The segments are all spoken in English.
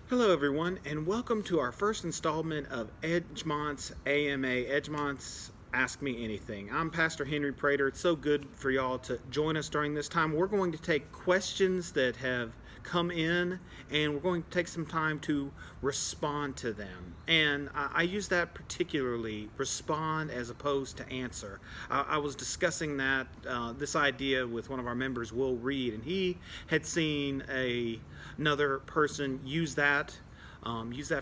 Hello everyone, and welcome to our first installment of Edgemont's AMA, Edgemont's Ask Me Anything. I'm Pastor Henry Prater. It's so good for y'all to join us during this time. We're going to take questions that have come in, and we're going to take some time to respond to them. And I use that particularly, respond as opposed to answer. I was discussing this idea with one of our members, Will Reed, and he had seen another person use that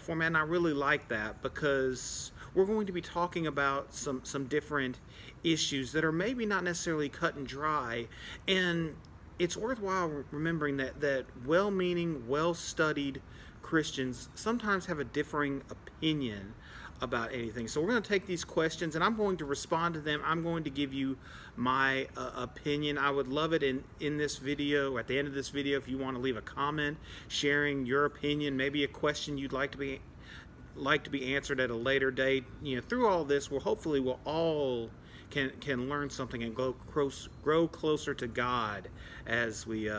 format, and I really like that because we're going to be talking about some different issues that are maybe not necessarily cut and dry, and it's worthwhile remembering that well-meaning, well-studied Christians sometimes have a differing opinion about anything. So we're going to take these questions and I'm going to respond to them. I'm going to give you my opinion. I would love it in this video, at the end of this video, if you want to leave a comment sharing your opinion, maybe a question you'd like to be answered at a later date. Through all this, we'll all can learn something and grow closer to God as we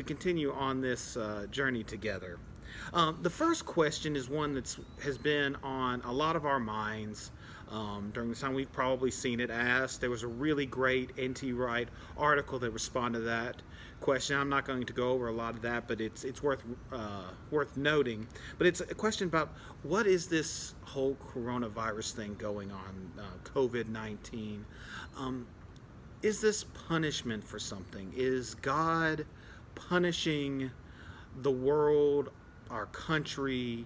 continue on this journey together. The first question is one that has been on a lot of our minds during this time. We've probably seen it asked. There was a really great N.T. Wright article that responded to that question. I'm not going to go over a lot of that, but it's worth noting. But it's a question about what is this whole coronavirus thing going on, COVID-19. Is this punishment for something? Is God punishing the world, our country,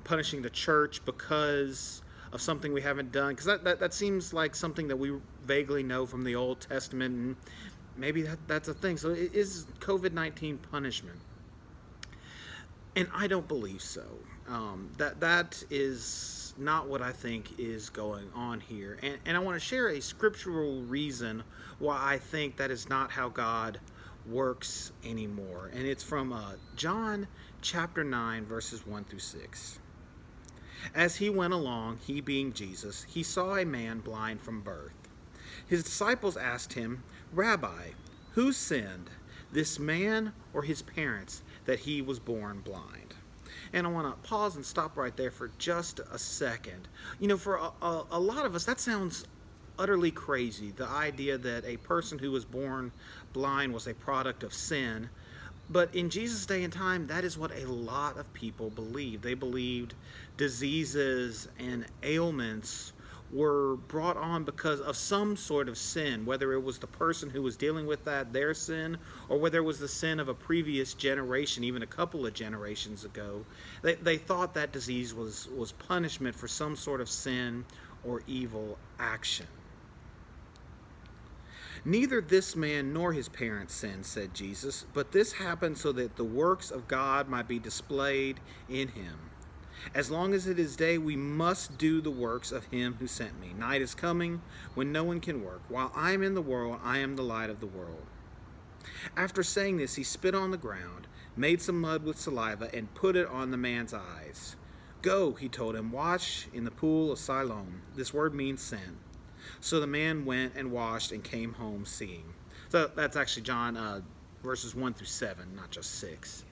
punishing the church because of something we haven't done? Because that seems like something that we vaguely know from the Old Testament, and maybe that's a thing. So is COVID-19 punishment? And I don't believe so. That is not what I think is going on here. And I want to share a scriptural reason why I think that is not how God works anymore. And it's from John chapter 9, verses 1 through 6. As he went along, he being Jesus, he saw a man blind from birth. His disciples asked him, "Rabbi, who sinned, this man or his parents, that he was born blind?" And I want to pause and stop right there for just a second. For a lot of us, that sounds utterly crazy, the idea that a person who was born blind was a product of sin. But in Jesus' day and time, that is what a lot of people believed. They believed diseases and ailments were brought on because of some sort of sin, whether it was the person who was dealing with their sin, or whether it was the sin of a previous generation, even a couple of generations ago. They thought that disease was punishment for some sort of sin or evil action. "Neither this man nor his parents sinned," said Jesus, "but this happened so that the works of God might be displayed in him. As long as it is day, we must do the works of him who sent me. Night is coming when no one can work. While I am in the world, I am the light of the world." After saying this, he spit on the ground, made some mud with saliva, and put it on the man's eyes. "Go," he told him, "wash in the pool of Siloam." This word means sin. So the man went and washed and came home seeing. So that's actually John verses 1 through 7, not just 6.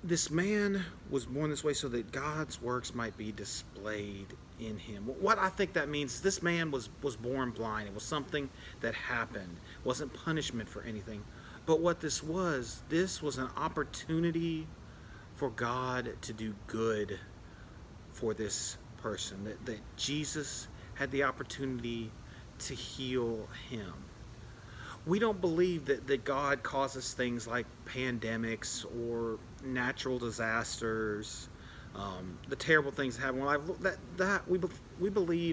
This man was born this way so that God's works might be displayed in him. What I think that means is this man was born blind. It was something that happened. It wasn't punishment for anything. But what this was an opportunity for God to do good for this person. That Jesus had the opportunity to heal him. We don't believe that God causes things like pandemics or natural disasters, the terrible things that happen in life.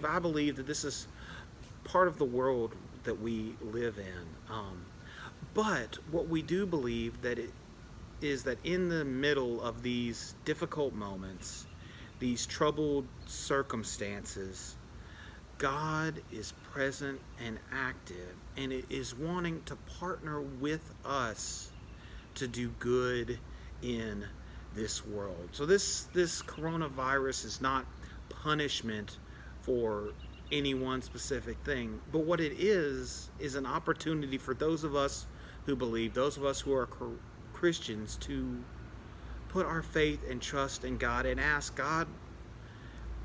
I believe that this is part of the world that we live in. But what we do believe is that in the middle of these difficult moments, these troubled circumstances, God is present and active, and it is wanting to partner with us to do good in this world. So this coronavirus is not punishment for any one specific thing, but what it is an opportunity for those of us who believe, those of us who are Christians, to put our faith and trust in God and ask God,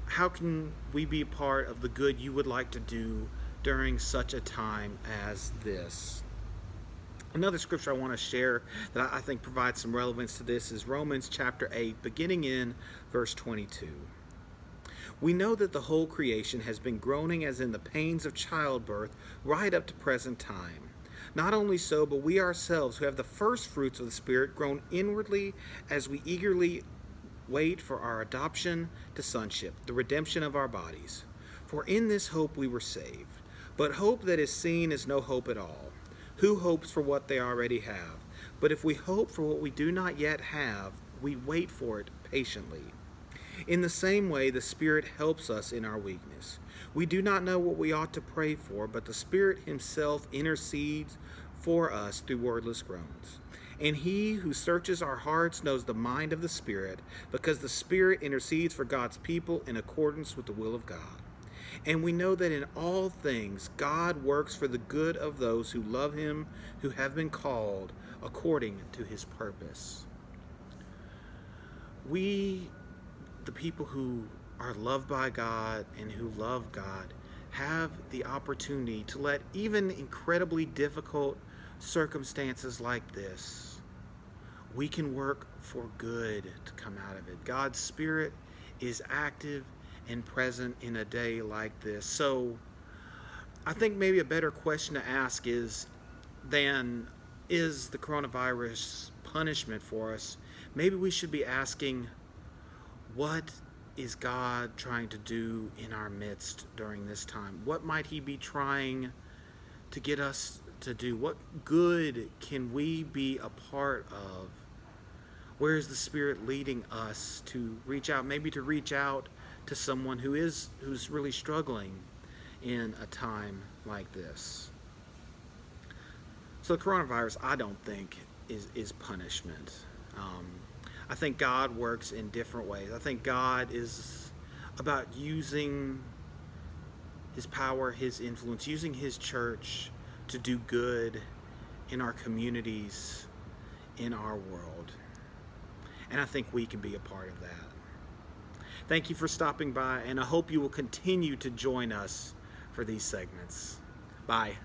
how can we be part of the good you would like to do during such a time as this? Another scripture I want to share that I think provides some relevance to this is Romans chapter 8, beginning in verse 22. We know that the whole creation has been groaning as in the pains of childbirth right up to present time. Not only so, but we ourselves who have the first fruits of the Spirit groan inwardly as we eagerly wait for our adoption to sonship, the redemption of our bodies. For in this hope we were saved. But hope that is seen is no hope at all. Who hopes for what they already have? But if we hope for what we do not yet have, we wait for it patiently. In the same way, the Spirit helps us in our weakness. We do not know what we ought to pray for, but the Spirit Himself intercedes for us through wordless groans. And He who searches our hearts knows the mind of the Spirit, because the Spirit intercedes for God's people in accordance with the will of God. And we know that in all things God works for the good of those who love Him, who have been called according to His purpose. We, the people who are loved by God and who love God, have the opportunity to let even incredibly difficult circumstances like this, we can work for good to come out of it. God's Spirit is active and present in a day like this. So I think maybe a better question to ask is the coronavirus punishment for us? Maybe we should be asking, what is God trying to do in our midst during this time? What might He be trying to get us to do? What good can we be a part of? Where is the Spirit leading us to reach out? Maybe to reach out to someone who's really struggling in a time like this. So the coronavirus, I don't think, is punishment. I think God works in different ways. I think God is about using His power, His influence, using His church to do good in our communities, in our world. And I think we can be a part of that. Thank you for stopping by, and I hope you will continue to join us for these segments. Bye.